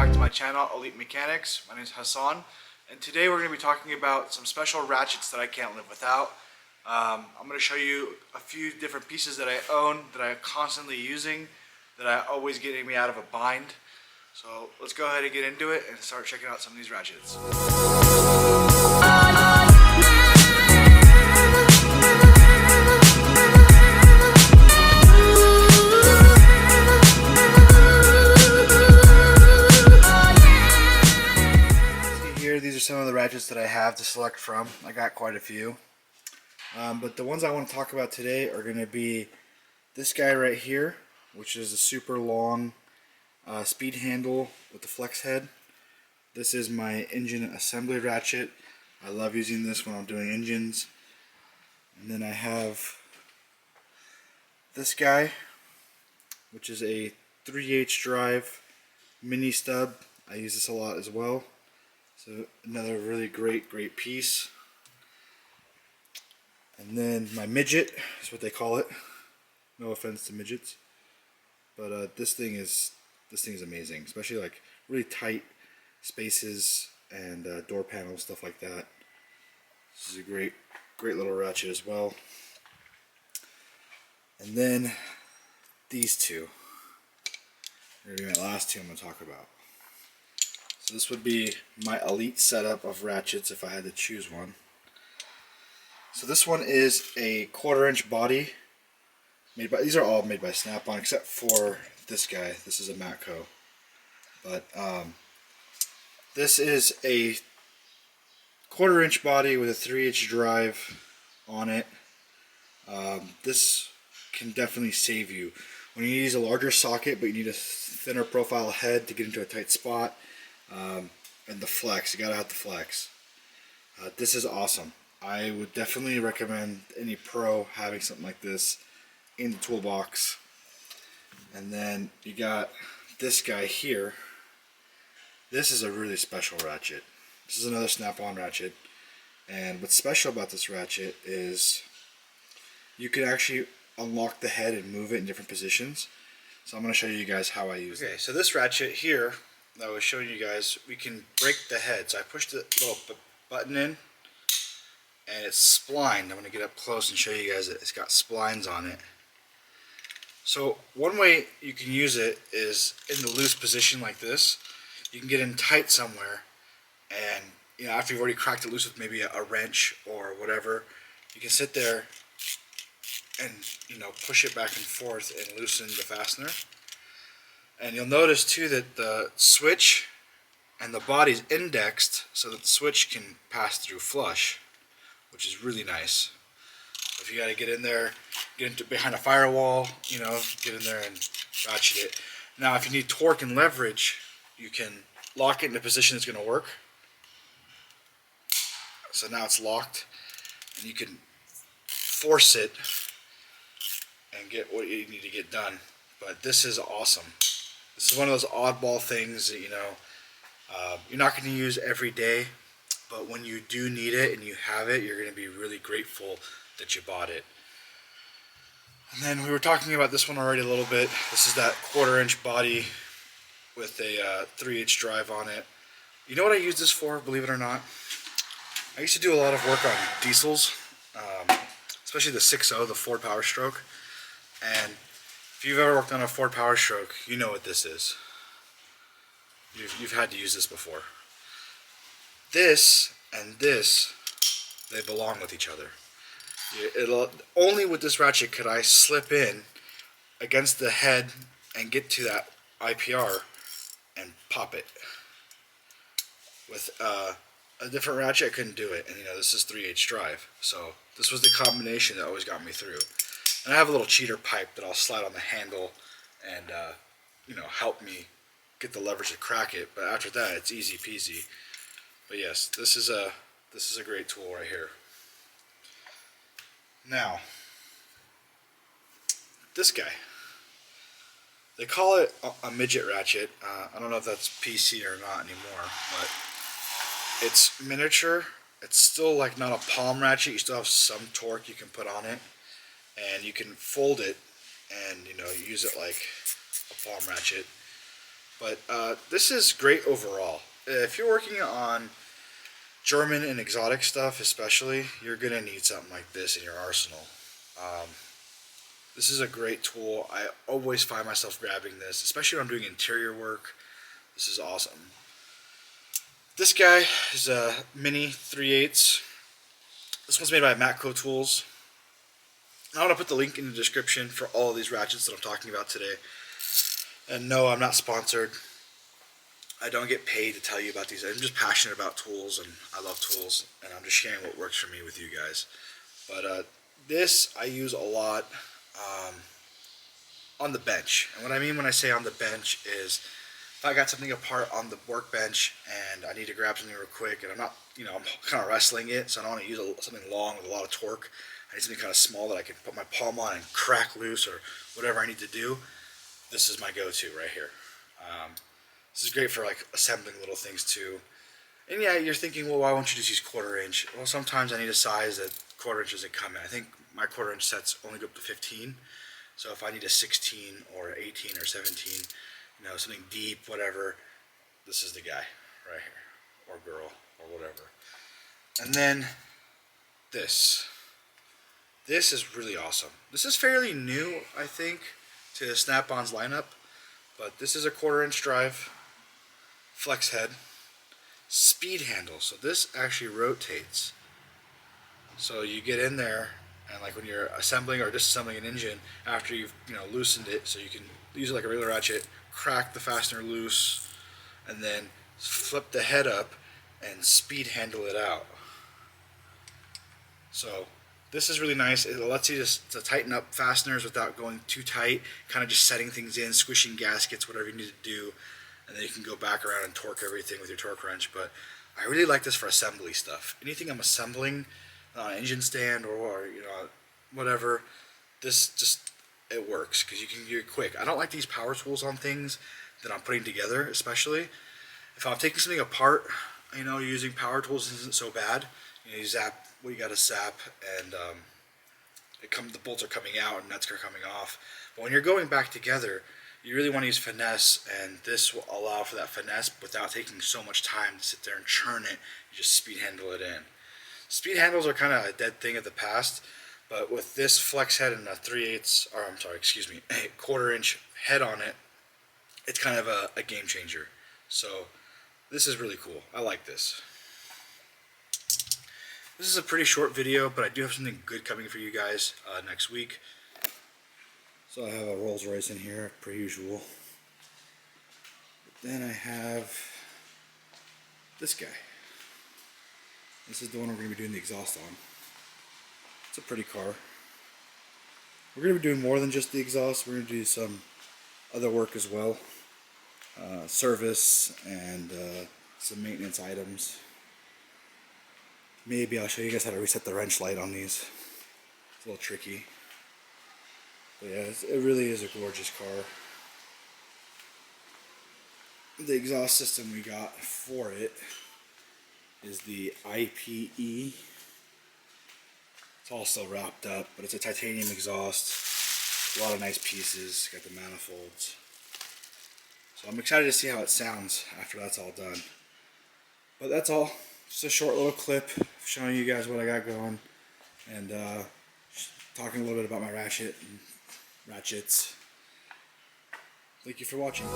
back to my channel, Elite Mechanics. My name is Hassan, and today we're going to be talking about some special ratchets that I can't live without. I'm going to show you a few different pieces that I own, that I'm constantly using, that are always getting me out of a bind. So let's go ahead and get into it and start checking out some of these ratchets. These are some of the ratchets that I have to select from. I got quite a few. But the ones I want to talk about today are going to be this guy right here, which is a super long speed handle with the flex head. This is my engine assembly ratchet. I love using this when I'm doing engines. And then I have this guy, which is a 3/8 drive mini stub. I use this a lot as well. So another really great piece. And then my midget is what they call it. No offense to midgets, but this thing is amazing, especially like really tight spaces and door panels, stuff like that. This is a great little ratchet as well. And then these two are gonna be my last two I'm gonna talk about. So this would be my elite setup of ratchets if I had to choose one. So this one is a 1/4" body. These are all made by Snap-on except for this guy. This is a Matco. But this is a 1/4" body with a 3/8 drive on it. This can definitely save you when you use a larger socket, but you need a thinner profile head to get into a tight spot. And the flex, you gotta have the flex. This is awesome. I would definitely recommend any pro having something like this in the toolbox. And then you got this guy here. This is a really special ratchet. This is another Snap-on ratchet, and what's special about this ratchet is you can actually unlock the head and move it in different positions. So I'm going to show you guys how I use it. Okay, so this ratchet here that I was showing you guys, we can break the head. So I pushed the little button in, and it's splined. I'm going to get up close and show you guys that it's got splines on it. So one way you can use it is in the loose position like this. You can get in tight somewhere, and after you've already cracked it loose with maybe a wrench or whatever, you can sit there and push it back and forth and loosen the fastener. And you'll notice too that the switch and the body's indexed so that the switch can pass through flush, which is really nice. So if you got to get in there, get into behind a firewall, get in there and ratchet it. Now if you need torque and leverage, you can lock it in a position that's going to work. So now it's locked, and you can force it and get what you need to get done. But this is awesome. This is one of those oddball things that you're not going to use every day, but when you do need it and you have it, you're going to be really grateful that you bought it. And then we were talking about this one already a little bit. This is that 1/4" body with a 3/8 drive on it. You know what I use this for, believe it or not? I used to do a lot of work on diesels, especially the 6.0, the Ford Power Stroke. And if you've ever worked on a Ford Power Stroke, you know what this is. You've had to use this before. This and this, they belong with each other. Only with this ratchet could I slip in against the head and get to that IPR and pop it. With a different ratchet, I couldn't do it. And this is 3/8 drive, so this was the combination that always got me through. And I have a little cheater pipe that I'll slide on the handle and help me get the leverage to crack it. But after that, it's easy peasy. But yes, this is a great tool right here. Now, this guy, they call it a midget ratchet. I don't know if that's PC or not anymore, but it's miniature. It's still like not a palm ratchet. You still have some torque you can put on it, and you can fold it and use it like a palm ratchet. But this is great overall. If you're working on German and exotic stuff especially, you're going to need something like this in your arsenal. This is a great tool. I always find myself grabbing this, especially when I'm doing interior work. This is awesome. This guy is a mini 3/8. This one's made by Matco Tools. I want to put the link in the description for all of these ratchets that I'm talking about today. And no, I'm not sponsored. I don't get paid to tell you about these. I'm just passionate about tools, and I love tools, and I'm just sharing what works for me with you guys. But this I use a lot on the bench. And what I mean when I say on the bench is if I got something apart on the workbench and I need to grab something real quick, and I'm not, I'm kind of wrestling it, so I don't want to use something long with a lot of torque. I need something kind of small that I can put my palm on and crack loose or whatever I need to do. This is my go-to right here. This is great for like assembling little things too. And yeah, you're thinking, well, why won't you just use 1/4 inch? Well, sometimes I need a size that 1/4 inch doesn't come in. I think my 1/4 inch sets only go up to 15. So if I need a 16 or 18 or 17, something deep, whatever, this is the guy right here, or girl, or whatever. And then this. This is really awesome. This is fairly new, I think, to Snap-on's lineup, but this is a 1/4 inch drive, flex head, speed handle. So this actually rotates. So you get in there, and like when you're assembling or disassembling an engine, after you've loosened it, so you can use it like a regular ratchet, crack the fastener loose, and then flip the head up and speed handle it out. So this is really nice. It lets you just to tighten up fasteners without going too tight, kind of just setting things in, squishing gaskets, whatever you need to do, and then you can go back around and torque everything with your torque wrench. But I really like this for assembly stuff. Anything I'm assembling on an engine stand or whatever, this just, it works because you can do it quick. I don't like these power tools on things that I'm putting together, especially if I'm taking something apart. Using power tools isn't so bad. You zap what you got to zap, and the bolts are coming out and nuts are coming off. But when you're going back together, you really want to use finesse, and this will allow for that finesse without taking so much time to sit there and churn it. You just speed handle it in. Speed handles are kind of a dead thing of the past, but with this flex head and a 3/8, or I'm sorry, excuse me, a 1/4 inch head on it, it's kind of a game changer. So this is really cool. I like this. This is a pretty short video, but I do have something good coming for you guys next week. So I have a Rolls Royce in here, per usual. But then I have this guy. This is the one we're going to be doing the exhaust on. It's a pretty car. We're going to be doing more than just the exhaust. We're going to do some other work as well. Service and some maintenance items. Maybe I'll show you guys how to reset the wrench light on these. It's a little tricky. But yeah, it really is a gorgeous car. The exhaust system we got for it is the IPE. It's all still wrapped up, but it's a titanium exhaust. A lot of nice pieces. Got the manifolds. So I'm excited to see how it sounds after that's all done. But that's all. Just a short little clip showing you guys what I got going, and talking a little bit about my ratchets. Thank you for watching.